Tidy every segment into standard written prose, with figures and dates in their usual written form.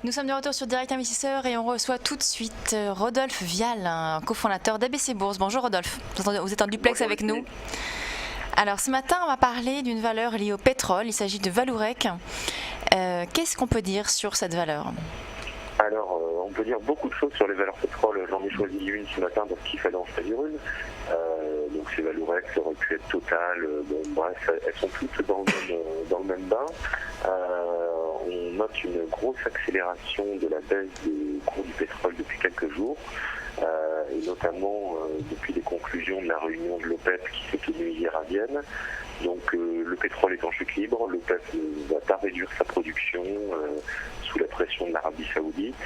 Nous sommes de retour sur Direct Investisseur et on reçoit tout de suite Rodolphe Vial, un cofondateur d'ABC Bourse. Bonjour Rodolphe, vous êtes en duplex avec nous. Alors ce matin, on va parler d'une valeur liée au pétrole, il s'agit de Vallourec. Qu'est-ce qu'on peut dire sur cette valeur ? Alors, on peut dire beaucoup de choses sur les valeurs pétrole. J'en ai choisi une ce matin parce qu'il fallait en choisir une. Donc c'est Vallourec, ça aurait pu être Total. Bon, bref, elles sont toutes dans le même bain. On note une grosse accélération de la baisse des cours du pétrole depuis quelques jours. Et notamment depuis les conclusions de la réunion de l'OPEP qui s'est tenue hier à Vienne. Donc le pétrole est en chute libre, l'OPEP ne va pas réduire sa production sous la pression de l'Arabie Saoudite.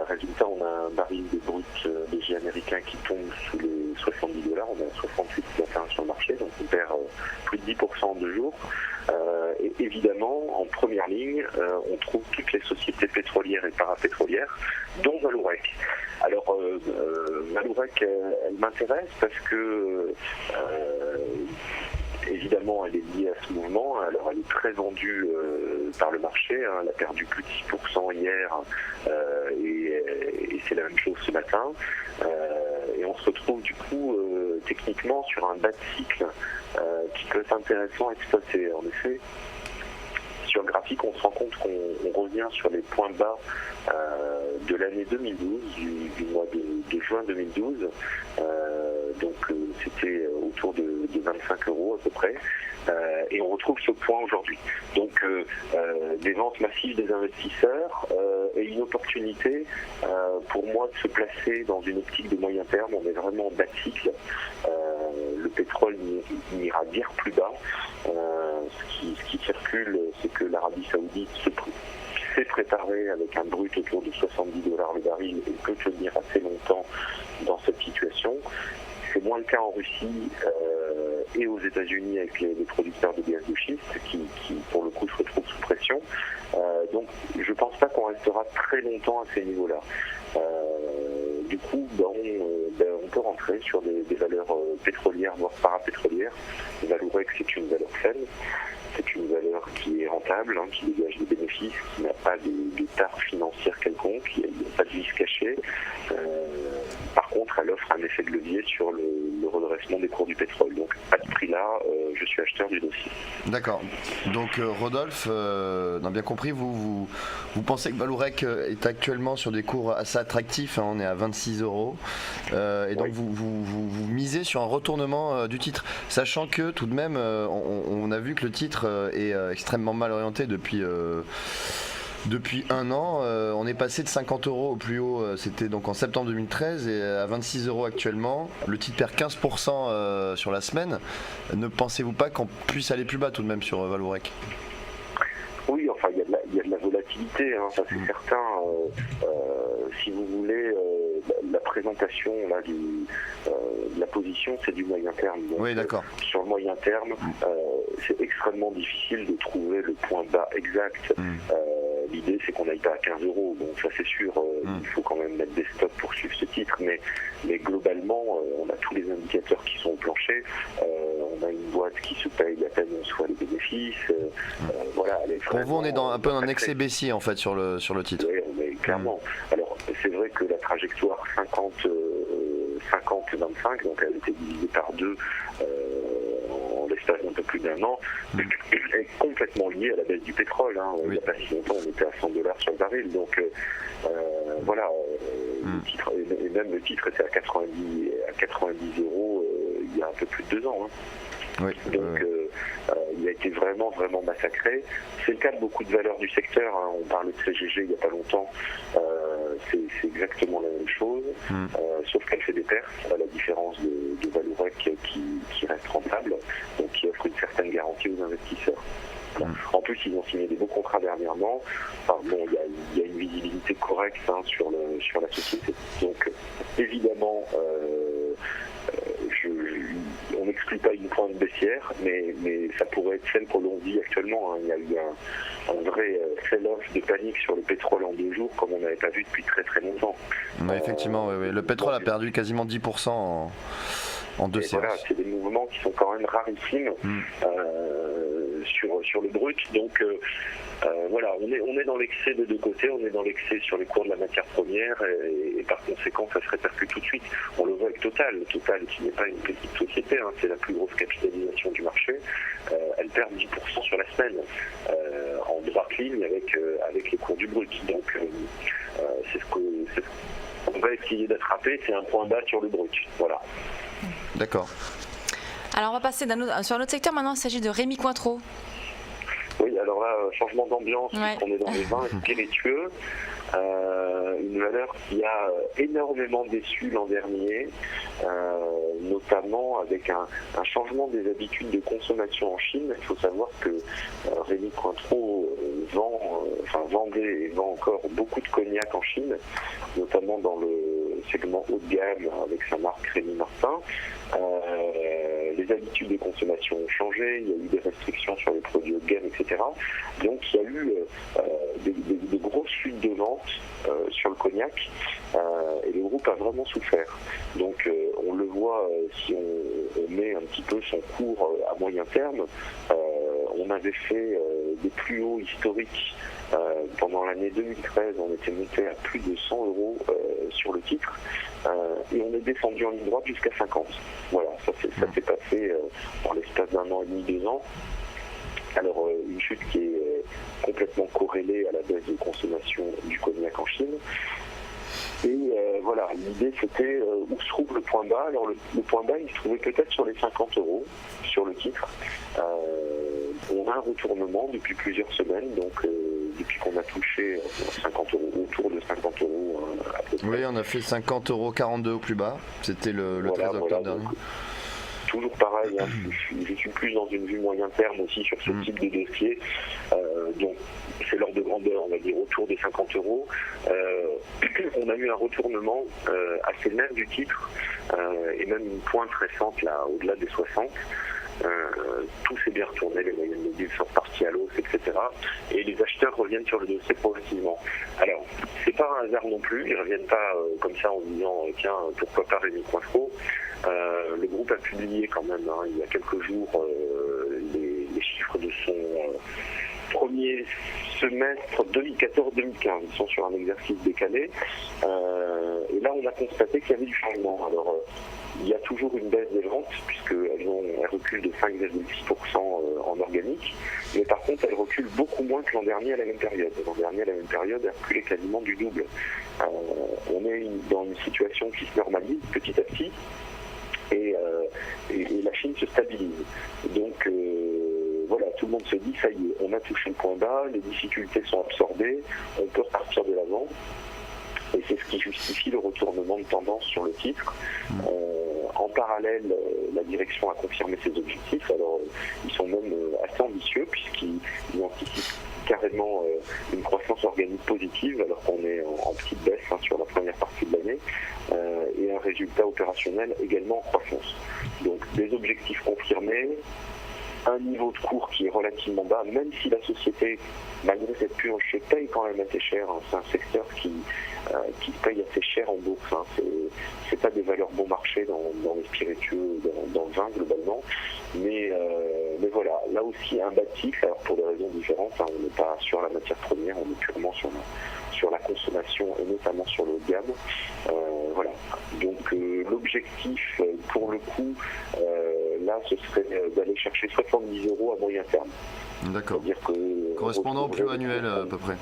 Résultat, on a un baril de brut léger américain qui tombe sous les $70. On est à 68 matin sur le marché, donc on perd plus de 10% en 2 jours. Et évidemment, en première ligne, on trouve toutes les sociétés pétrolières et parapétrolières, dont Vallourec. Alors, Vallourec, elle m'intéresse parce que évidemment, elle est liée à ce mouvement. Alors, elle est très vendue par le marché. Elle a perdu plus de 6% hier et c'est la même chose ce matin. Et on se retrouve du coup techniquement sur un bas de cycle qui peut être intéressant à exploiter. En effet, sur le graphique, on se rend compte qu'on revient sur les points bas de l'année 2012, du mois de juin 2012. Donc c'était autour de 25 € à peu près. Et on retrouve ce point aujourd'hui. Donc des ventes massives des investisseurs et une opportunité pour moi de se placer dans une optique de moyen terme. On est vraiment en bas de cycle. Le pétrole n'ira guère plus bas. Ce qui circule, c'est que l'Arabie Saoudite s'est préparée avec un brut autour de $70 le baril et peut tenir assez longtemps dans cette situation. C'est moins le cas en Russie et aux États-Unis avec les producteurs de gaz de schiste qui pour le coup se retrouvent sous pression. Donc je ne pense pas qu'on restera très longtemps à ces niveaux-là. Du coup, on peut rentrer sur des valeurs pétrolières, voire parapétrolières. Vallourec, c'est une valeur saine. C'est une valeur qui est rentable, qui dégage des bénéfices, qui n'a pas de tare financière quelconque, il n'y a pas de vis caché. Par contre, elle offre un effet de levier sur le redressement des cours du pétrole. Donc, à ce prix-là, je suis acheteur du dossier. D'accord. Donc, Rodolphe, on a bien compris, vous pensez que Vallourec est actuellement sur des cours assez attractifs, on est à 26 €. Et donc, oui. vous misez sur un retournement du titre, sachant que tout de même, on a vu que le titre est extrêmement mal orienté depuis 1 an. On est passé de 50 € au plus haut, c'était donc en septembre 2013, et à 26 € actuellement. Le titre perd 15% sur la semaine. Ne pensez-vous pas qu'on puisse aller plus bas tout de même sur Vallourec ? Oui, enfin il y a de la volatilité, ça c'est certain. Si vous voulez, la présentation là, de la position, c'est du moyen terme. Donc, oui, d'accord. Sur le moyen terme, c'est extrêmement difficile de trouver le point bas exact. L'idée, c'est qu'on n'aille pas à 15 €. Bon, ça c'est sûr, il faut quand même mettre des stops pour suivre ce titre, mais globalement, on a tous les indicateurs qui sont au plancher. On a une boîte qui se paye à peine soit les bénéfices. Voilà, pour vous, on est un peu dans un excès baissier en fait sur le titre. Oui, mais clairement. Alors, c'est vrai que la trajectoire 50-25, donc elle a été divisée par 2 en l'espace d'un peu plus d'1 an, est complètement liée à la baisse du pétrole. Il n'y a pas si longtemps, on était à $100 sur le baril. Donc voilà, le titre, et même le titre était à 90 € il y a un peu plus de 2 ans. Oui, donc il a été vraiment massacré. C'est le cas de beaucoup de valeurs du secteur. On parlait de CGG il n'y a pas longtemps. C'est exactement la même chose, sauf qu'elle fait des pertes, à la différence de Vallourec qui reste rentable, donc qui offre une certaine garantie aux investisseurs. En plus, ils ont signé des beaux contrats dernièrement. Enfin, bon, il y a une visibilité correcte sur la société. Donc, évidemment, on n'exclut pas une pointe baissière, mais ça pourrait être celle que l'on vit actuellement. Il y a eu un vrai sell-off de panique sur le pétrole en 2 jours, comme on n'avait pas vu depuis très très longtemps. Effectivement, oui. Le pétrole a perdu quasiment 10% en 2 séances. Voilà, c'est des mouvements qui sont quand même rarissimes sur le brut. Donc voilà, on est dans l'excès de deux côtés, on est dans l'excès sur les cours de la matière première et par conséquent ça se répercute tout de suite. On le voit avec Total qui n'est pas une petite société, hein, c'est la plus grosse capitalisation du marché, elle perd 10% sur la semaine en droite ligne avec les cours du brut. Donc c'est ce qu'on va essayer d'attraper, c'est un point bas sur le brut. Voilà. D'accord. Alors on va passer sur un autre secteur maintenant, il s'agit de Rémy Cointreau. Oui, alors là, changement d'ambiance, puisqu'on est dans les vins spiritueux. Une valeur qui a énormément déçu l'an dernier, notamment avec un changement des habitudes de consommation en Chine. Il faut savoir que Rémy Cointreau vendait et vend encore beaucoup de cognac en Chine, notamment dans le segment haut de gamme avec sa marque Rémy Martin. Les habitudes de consommation ont changé, il y a eu des restrictions sur les produits haut de gamme, etc. Donc il y a eu des grosses chutes de vente sur le cognac et le groupe a vraiment souffert. Donc on le voit si on met un petit peu son cours à moyen terme, on avait fait des plus hauts historiques. Pendant l'année 2013, on était monté à plus de 100 € sur le titre et on est descendu en ligne droite jusqu'à 50. Voilà, ça s'est passé en l'espace d'un an et demi, 2 ans. Alors une chute qui est complètement corrélée à la baisse de consommation du cognac en Chine. Et voilà, l'idée c'était où se trouve le point bas. Alors le point bas, il se trouvait peut-être sur les 50 € sur le titre. On a un retournement depuis plusieurs semaines, donc depuis qu'on a touché 50 €, autour de 50 € à peu près. Oui, on a fait 50,42 € au plus bas, c'était le 13 octobre dernier. Toujours pareil, hein, je suis plus dans une vue moyen terme aussi sur ce type de dossier, donc c'est l'ordre de grandeur, on va dire autour des 50 €. On a eu un retournement assez net du titre et même une pointe récente là au-delà des 60. Tout s'est bien retourné, les moyennes mobiles sont reparties à l'hausse, etc. Et les acheteurs reviennent sur le dossier progressivement. Alors, c'est pas un hasard non plus, ils ne reviennent pas comme ça en disant tiens, pourquoi pas Rémy Cointreau. Le groupe a publié quand même il y a quelques jours les chiffres de son premier semestre 2014-2015. Ils sont sur un exercice décalé. Et là, on a constaté qu'il y avait du changement. Alors, il y a toujours une baisse des ventes, puisqu'elles reculent de 5,6% en organique. Mais par contre, elles reculent beaucoup moins que l'an dernier à la même période. L'an dernier, à la même période, elles reculaient quasiment du double. On est dans une situation qui se normalise petit à petit. Et la Chine se stabilise. Donc voilà, tout le monde se dit ça y est, on a touché le point bas, les difficultés sont absorbées, on peut repartir de l'avant. Et c'est ce qui justifie le retournement de tendance sur le titre. En parallèle, la direction a confirmé ses objectifs. Alors, ils sont même assez ambitieux puisqu'ils anticipent carrément une croissance organique positive alors qu'on est en petite baisse sur la première partie de l'année et un résultat opérationnel également en croissance. Donc, des objectifs confirmés, un niveau de cours qui est relativement bas, même si la société, malgré cette purge, paye quand même assez cher. Hein. C'est un secteur qui paye assez cher en bourse. Hein. C'est pas des valeurs bon marché dans les spiritueux, dans le vin globalement. Mais voilà, là aussi un bas de cycle, alors pour des raisons différentes. Hein. On n'est pas sur la matière première, on est purement sur la consommation et notamment sur le haut de gamme. Voilà. Donc l'objectif pour le coup, là ce serait d'aller chercher 70 € à moyen terme. D'accord. C'est-à-dire que correspondant au plus annuel à peu près.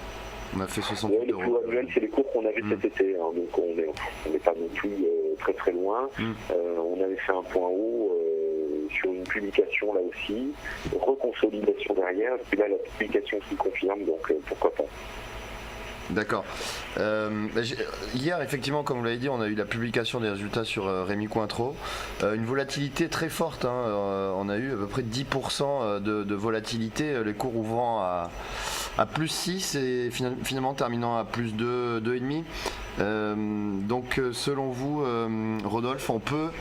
On a fait 68 €. Le plus annuel, c'est les cours qu'on avait cet été, hein, donc on n'est pas non plus très très loin. On avait fait un point haut sur une publication là aussi, reconsolidation derrière, et puis là la publication qui confirme, donc pourquoi pas. D'accord. Hier, effectivement, comme vous l'avez dit, on a eu la publication des résultats sur Rémy Cointreau. Une volatilité très forte. Hein. On a eu à peu près 10% de volatilité. Les cours ouvrant à plus 6 et finalement terminant à plus 2,5. Donc, selon vous, Rodolphe, on peut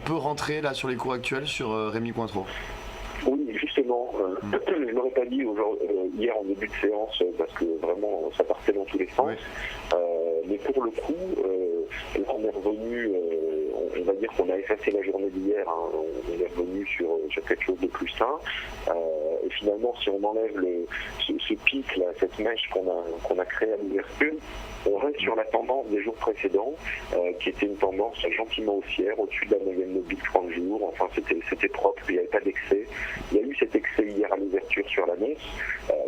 rentrer là sur les cours actuels sur Rémy Cointreau? Oui, justement, je ne l'aurais pas dit hier en début de séance parce que vraiment ça partait dans tous les sens. Oui. Mais pour le coup, là on est revenu, on va dire qu'on a effacé la journée d'hier, hein, on est revenu sur quelque chose de plus sain. Et finalement, si on enlève ce pic, là, cette mèche qu'on a créée à l'ouverture, on reste sur la tendance des jours précédents, qui était une tendance gentiment haussière, au-dessus de la moyenne mobile 30 jours. Enfin, c'était propre, il n'y avait pas d'excès. Il y a eu cet excès hier à l'ouverture sur l'annonce,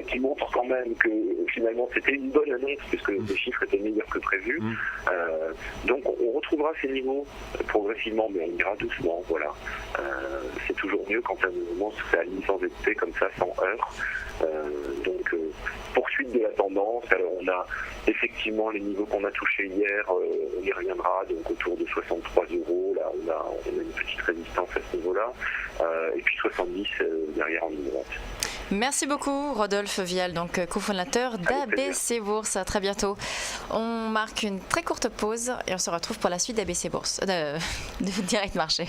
qui montre quand même que finalement c'était une bonne annonce, puisque les chiffres étaient meilleurs que prévu. Donc on retrouvera ces niveaux progressivement, mais on ira doucement. Voilà. C'est toujours mieux quand un mouvement se réalise sans hésiter, comme ça, sans heurts. Donc poursuite de la tendance. Alors on a effectivement les niveaux qu'on a touchés hier, on y reviendra, donc autour de 63 €. Là on a une petite résistance à ce niveau-là, et puis 70 derrière en ligne droite. Merci beaucoup Rodolphe Vial, donc cofondateur d'ABC Bourse. À très bientôt. On marque une très courte pause et on se retrouve pour la suite d'ABC Bourse, de Direct Marché.